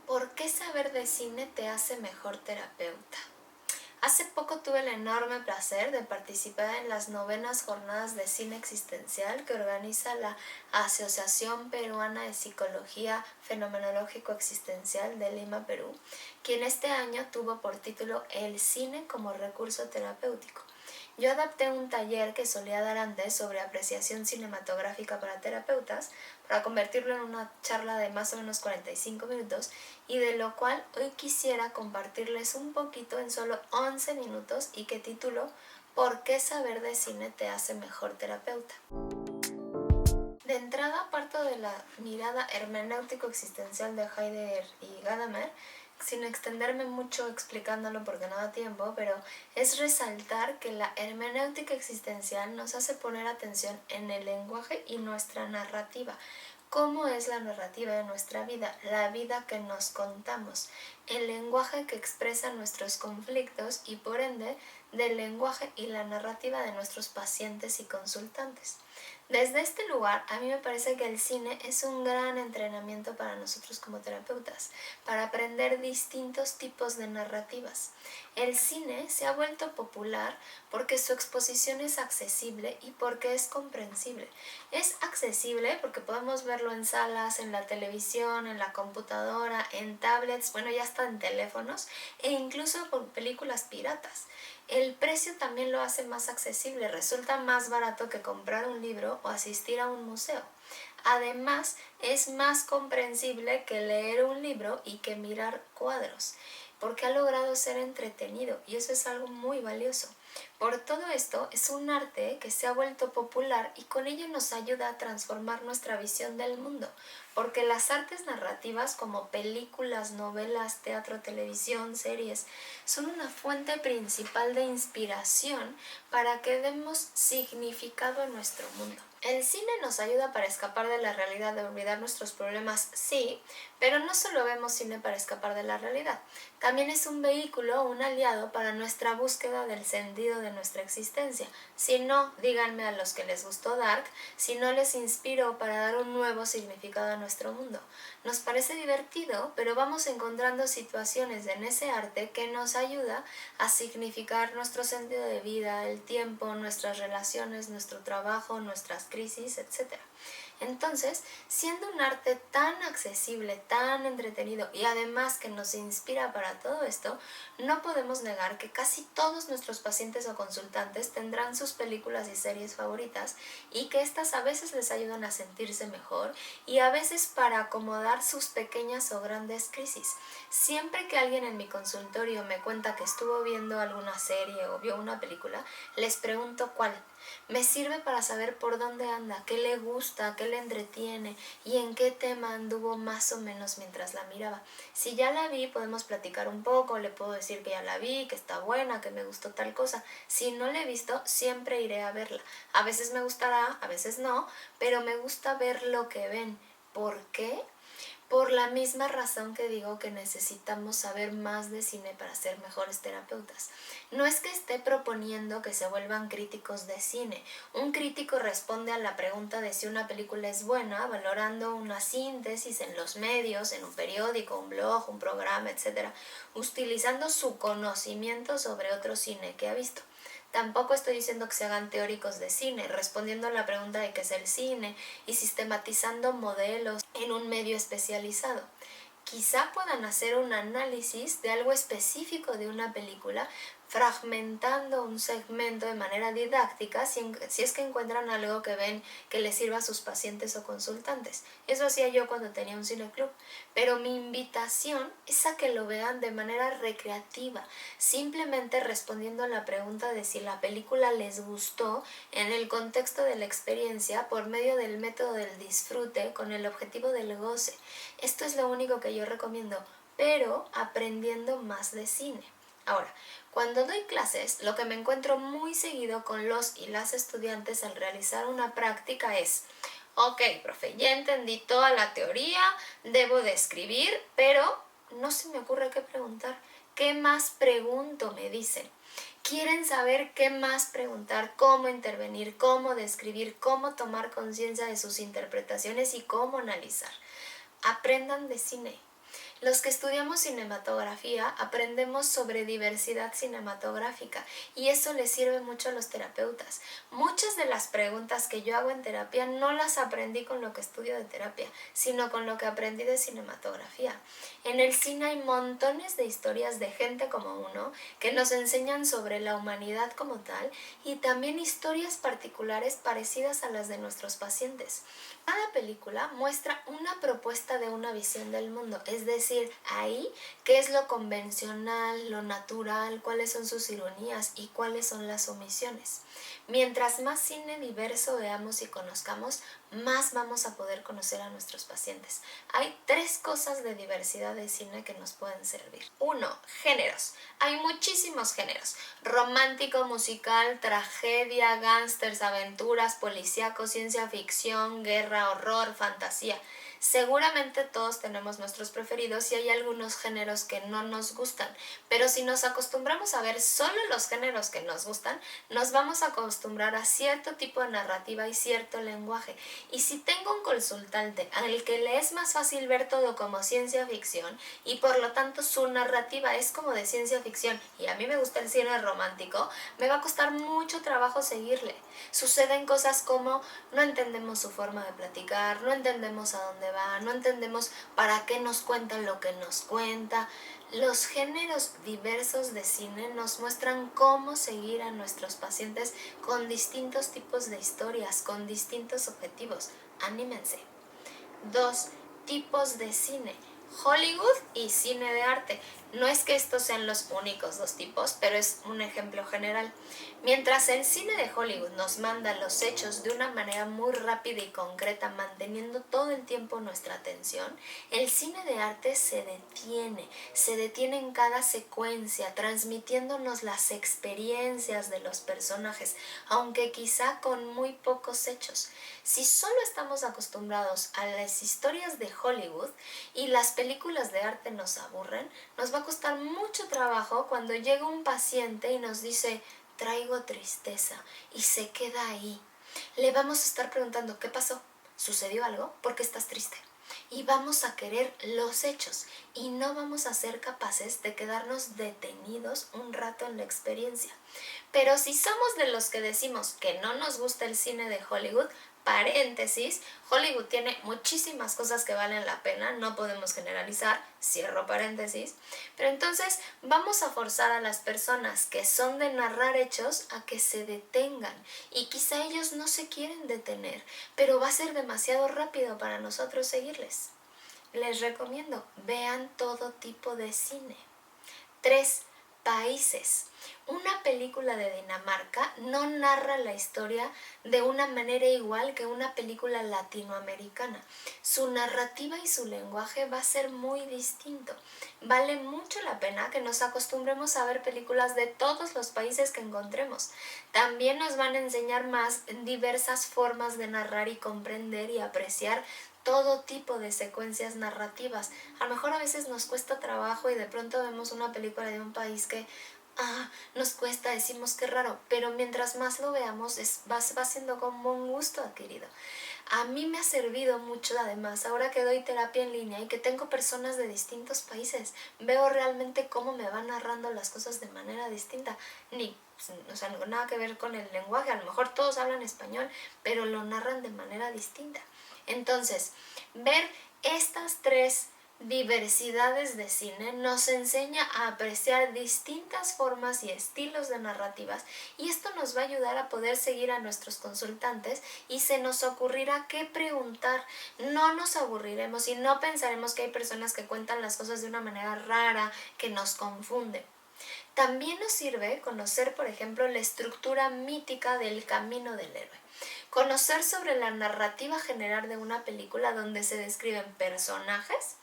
¿Por qué saber de cine te hace mejor terapeuta? Hace poco tuve el enorme placer de participar en las novenas jornadas de cine existencial que organiza la Asociación Peruana de Psicología Fenomenológico Existencial de Lima, Perú, quien este año tuvo por título El cine como recurso terapéutico. Yo adapté un taller que solía dar antes sobre apreciación cinematográfica para terapeutas para convertirlo en una charla de más o menos 45 minutos y de lo cual hoy quisiera compartirles un poquito en solo 11 minutos y que titulo ¿Por qué saber de cine te hace mejor terapeuta? De entrada parto de la mirada hermenéutico-existencial de Heidegger y Gadamer, sin extenderme mucho explicándolo porque no da tiempo, pero es resaltar que la hermenéutica existencial nos hace poner atención en el lenguaje y nuestra narrativa. ¿Cómo es la narrativa de nuestra vida? La vida que nos contamos, el lenguaje que expresa nuestros conflictos y por ende del lenguaje y la narrativa de nuestros pacientes y consultantes. Desde este lugar, a mí me parece que el cine es un gran entrenamiento para nosotros como terapeutas, para aprender distintos tipos de narrativas. El cine se ha vuelto popular porque su exposición es accesible y porque es comprensible. Es accesible porque podemos verlo en salas, en la televisión, en la computadora, en tablets, bueno, ya hasta en teléfonos e incluso por películas piratas. El precio también lo hace más accesible, resulta más barato que comprar un libro o asistir a un museo. Además, es más comprensible que leer un libro y que mirar cuadros, porque ha logrado ser entretenido y eso es algo muy valioso. Por todo esto, es un arte que se ha vuelto popular y con ello nos ayuda a transformar nuestra visión del mundo, porque las artes narrativas como películas, novelas, teatro, televisión, series, son una fuente principal de inspiración para que demos significado a nuestro mundo. El cine nos ayuda para escapar de la realidad, de olvidar nuestros problemas, sí, pero no solo vemos cine para escapar de la realidad, también es un vehículo, un aliado para nuestra búsqueda del sentido de nuestra existencia. Si no, díganme a los que les gustó Dark, si no les inspiró para dar un nuevo significado a nuestro mundo. Nos parece divertido, pero vamos encontrando situaciones en ese arte que nos ayuda a significar nuestro sentido de vida, el tiempo, nuestras relaciones, nuestro trabajo, nuestras crisis, etc. Entonces, siendo un arte tan accesible, tan entretenido y además que nos inspira para todo esto, no podemos negar que casi todos nuestros pacientes o consultantes tendrán sus películas y series favoritas y que estas a veces les ayudan a sentirse mejor y a veces para acomodar sus pequeñas o grandes crisis. Siempre que alguien en mi consultorio me cuenta que estuvo viendo alguna serie o vio una película, les pregunto cuál. Me sirve para saber por dónde anda, qué le gusta, qué le entretiene y en qué tema anduvo más o menos mientras la miraba. Si ya la vi, podemos platicar un poco, le puedo decir que ya la vi, que está buena, que me gustó tal cosa. Si no la he visto, siempre iré a verla. A veces me gustará, a veces no, pero me gusta ver lo que ven. ¿Por qué? Por la misma razón que digo que necesitamos saber más de cine para ser mejores terapeutas. No es que esté proponiendo que se vuelvan críticos de cine. Un crítico responde a la pregunta de si una película es buena, valorando una síntesis en los medios, en un periódico, un blog, un programa, etc., utilizando su conocimiento sobre otro cine que ha visto. Tampoco estoy diciendo que se hagan teóricos de cine, respondiendo a la pregunta de qué es el cine y sistematizando modelos en un medio especializado. Quizá puedan hacer un análisis de algo específico de una película, fragmentando un segmento de manera didáctica si es que encuentran algo que ven que les sirva a sus pacientes o consultantes. Eso hacía yo cuando tenía un cineclub, pero mi invitación es a que lo vean de manera recreativa, simplemente respondiendo a la pregunta de si la película les gustó en el contexto de la experiencia por medio del método del disfrute con el objetivo del goce. Esto es lo único que yo recomiendo, pero aprendiendo más de cine. Ahora, cuando doy clases, lo que me encuentro muy seguido con los y las estudiantes al realizar una práctica es: ok, profe, ya entendí toda la teoría, debo de escribir, pero no se me ocurre qué preguntar. ¿Qué más pregunto? Me dicen. Quieren saber qué más preguntar, cómo intervenir, cómo describir, cómo tomar conciencia de sus interpretaciones y cómo analizar. Aprendan de cine. Los que estudiamos cinematografía aprendemos sobre diversidad cinematográfica y eso les sirve mucho a los terapeutas. Muchas de las preguntas que yo hago en terapia no las aprendí con lo que estudio de terapia, sino con lo que aprendí de cinematografía. En el cine hay montones de historias de gente como uno que nos enseñan sobre la humanidad como tal y también historias particulares parecidas a las de nuestros pacientes. Cada película muestra una propuesta de una visión del mundo, es decir, ahí qué es lo convencional, lo natural, cuáles son sus ironías y cuáles son las omisiones. Mientras más cine diverso veamos y conozcamos, más vamos a poder conocer a nuestros pacientes. Hay 3 cosas de diversidad de cine que nos pueden servir. 1. Géneros. Hay muchísimos géneros. Romántico, musical, tragedia, gángsters, aventuras, policíaco, ciencia ficción, guerra, horror, fantasía. Seguramente todos tenemos nuestros preferidos y hay algunos géneros que no nos gustan, pero si nos acostumbramos a ver solo los géneros que nos gustan, nos vamos a acostumbrar a cierto tipo de narrativa y cierto lenguaje. Y si tengo un consultante al que le es más fácil ver todo como ciencia ficción y por lo tanto su narrativa es como de ciencia ficción y a mí me gusta el cine romántico, me va a costar mucho trabajo seguirle. Suceden cosas como no entendemos su forma de platicar, no entendemos a dónde va, no entendemos para qué nos cuentan lo que nos cuenta. Los géneros diversos de cine nos muestran cómo seguir a nuestros pacientes con distintos tipos de historias, con distintos objetivos. Anímense. 2. Tipos de cine. Hollywood y cine de arte. No es que estos sean los únicos 2 tipos, pero es un ejemplo general. Mientras el cine de Hollywood nos manda los hechos de una manera muy rápida y concreta, manteniendo todo el tiempo nuestra atención, el cine de arte se detiene en cada secuencia, transmitiéndonos las experiencias de los personajes, aunque quizá con muy pocos hechos. Si solo estamos acostumbrados a las historias de Hollywood y las películas de arte nos aburren, nos va a costar mucho trabajo cuando llega un paciente y nos dice traigo tristeza y se queda ahí. Le vamos a estar preguntando ¿qué pasó? ¿Sucedió algo? ¿Por qué estás triste? Y vamos a querer los hechos y no vamos a ser capaces de quedarnos detenidos un rato en la experiencia. Pero si somos de los que decimos que no nos gusta el cine de Hollywood, paréntesis, Hollywood tiene muchísimas cosas que valen la pena, no podemos generalizar, cierro paréntesis, pero entonces vamos a forzar a las personas que son de narrar hechos a que se detengan y quizá ellos no se quieren detener, pero va a ser demasiado rápido para nosotros seguirles. Les recomiendo, vean todo tipo de cine. 3. Países. Una película de Dinamarca no narra la historia de una manera igual que una película latinoamericana. Su narrativa y su lenguaje va a ser muy distinto. Vale mucho la pena que nos acostumbremos a ver películas de todos los países que encontremos. También nos van a enseñar más diversas formas de narrar y comprender y apreciar todo tipo de secuencias narrativas. A lo mejor a veces nos cuesta trabajo y de pronto vemos una película de un país que nos cuesta, decimos qué raro, pero mientras más lo veamos va siendo como un gusto adquirido. A mí me ha servido mucho además, ahora que doy terapia en línea y que tengo personas de distintos países, veo realmente cómo me van narrando las cosas de manera distinta. No nada que ver con el lenguaje, a lo mejor todos hablan español, pero lo narran de manera distinta. Entonces, ver estas 3 diversidades de cine nos enseña a apreciar distintas formas y estilos de narrativas y esto nos va a ayudar a poder seguir a nuestros consultantes y se nos ocurrirá qué preguntar. No nos aburriremos y no pensaremos que hay personas que cuentan las cosas de una manera rara, que nos confunden. También nos sirve conocer, por ejemplo, la estructura mítica del camino del héroe. Conocer sobre la narrativa general de una película donde se describen personajes,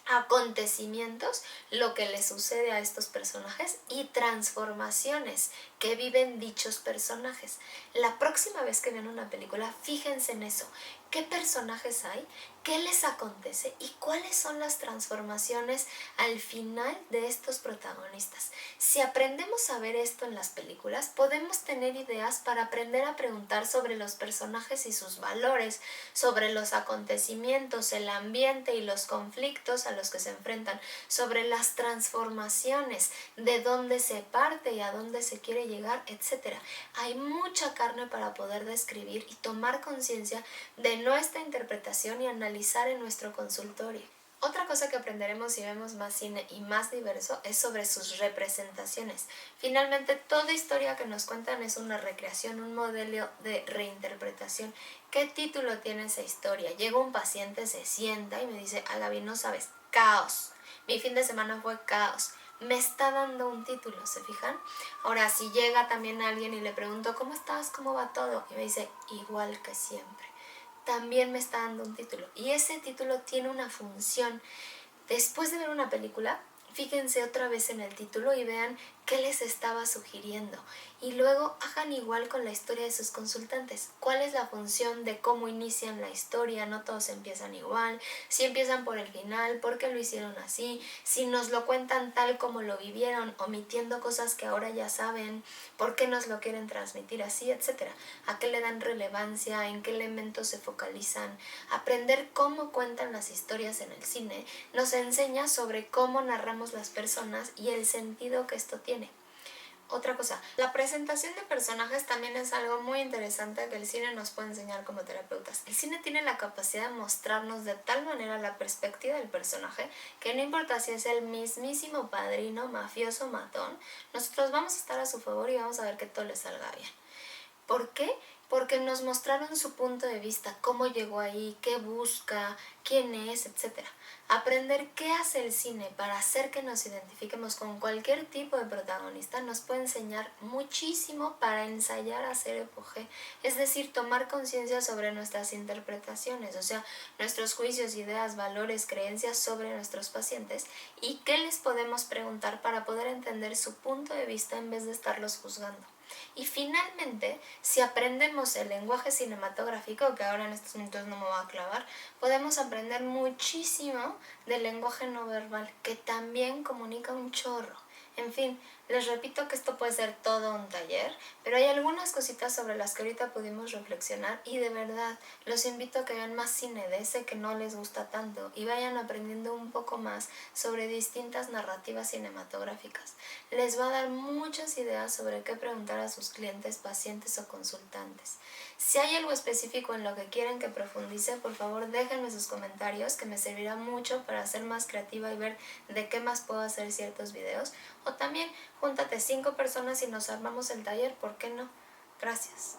acontecimientos, lo que le sucede a estos personajes y transformaciones que viven dichos personajes. La próxima vez que vean una película, fíjense en eso. qué personajes hay, qué les acontece y cuáles son las transformaciones al final de estos protagonistas. Si aprendemos a ver esto en las películas, podemos tener ideas para aprender a preguntar sobre los personajes y sus valores, sobre los acontecimientos, el ambiente y los conflictos a los que se enfrentan, sobre las transformaciones, de dónde se parte y a dónde se quiere llegar, etc. Hay mucha carne para poder describir y tomar conciencia de nuestra interpretación y analizar en nuestro consultorio. Otra cosa que aprenderemos si vemos más cine y más diverso es sobre sus representaciones. Finalmente, toda historia que nos cuentan es una recreación, un modelo de reinterpretación. ¿Qué título tiene esa historia? Llega un paciente, se sienta y me dice, Gaby, no sabes, caos. Mi fin de semana fue caos. Me está dando un título, ¿se fijan? Ahora, si llega también alguien y le pregunto, ¿cómo estás? ¿Cómo va todo? Y me dice, igual que siempre. También me está dando un título. Y ese título tiene una función. Después de ver una película, fíjense otra vez en el título y vean qué les estaba sugiriendo. Y luego hagan igual con la historia de sus consultantes. ¿Cuál es la función de cómo inician la historia? No todos empiezan igual. Si empiezan por el final, ¿por qué lo hicieron así? Si nos lo cuentan tal como lo vivieron, omitiendo cosas que ahora ya saben, ¿por qué nos lo quieren transmitir así, etcétera? ¿A qué le dan relevancia? ¿En qué elementos se focalizan? Aprender cómo cuentan las historias en el cine nos enseña sobre cómo narramos las personas y el sentido que esto tiene. Otra cosa, la presentación de personajes también es algo muy interesante que el cine nos puede enseñar como terapeutas. El cine tiene la capacidad de mostrarnos de tal manera la perspectiva del personaje que no importa si es el mismísimo padrino, mafioso, matón, nosotros vamos a estar a su favor y vamos a ver que todo le salga bien. ¿Por qué? Porque nos mostraron su punto de vista, cómo llegó ahí, qué busca, quién es, etc. Aprender qué hace el cine para hacer que nos identifiquemos con cualquier tipo de protagonista nos puede enseñar muchísimo para ensayar a hacer epogé, es decir, tomar conciencia sobre nuestras interpretaciones, o sea, nuestros juicios, ideas, valores, creencias sobre nuestros pacientes y qué les podemos preguntar para poder entender su punto de vista en vez de estarlos juzgando. Y finalmente, si aprendemos el lenguaje cinematográfico, que ahora en estos minutos no me voy a clavar, podemos aprender muchísimo del lenguaje no verbal, que también comunica un chorro. En fin, les repito que esto puede ser todo un taller, pero hay algunas cositas sobre las que ahorita pudimos reflexionar y de verdad los invito a que vean más cine de ese que no les gusta tanto y vayan aprendiendo un poco más sobre distintas narrativas cinematográficas. Les va a dar muchas ideas sobre qué preguntar a sus clientes, pacientes o consultantes. Si hay algo específico en lo que quieren que profundice, por favor déjenme sus comentarios, que me servirá mucho para ser más creativa y ver de qué más puedo hacer ciertos videos. O también júntate 5 personas y nos armamos el taller, ¿por qué no? Gracias.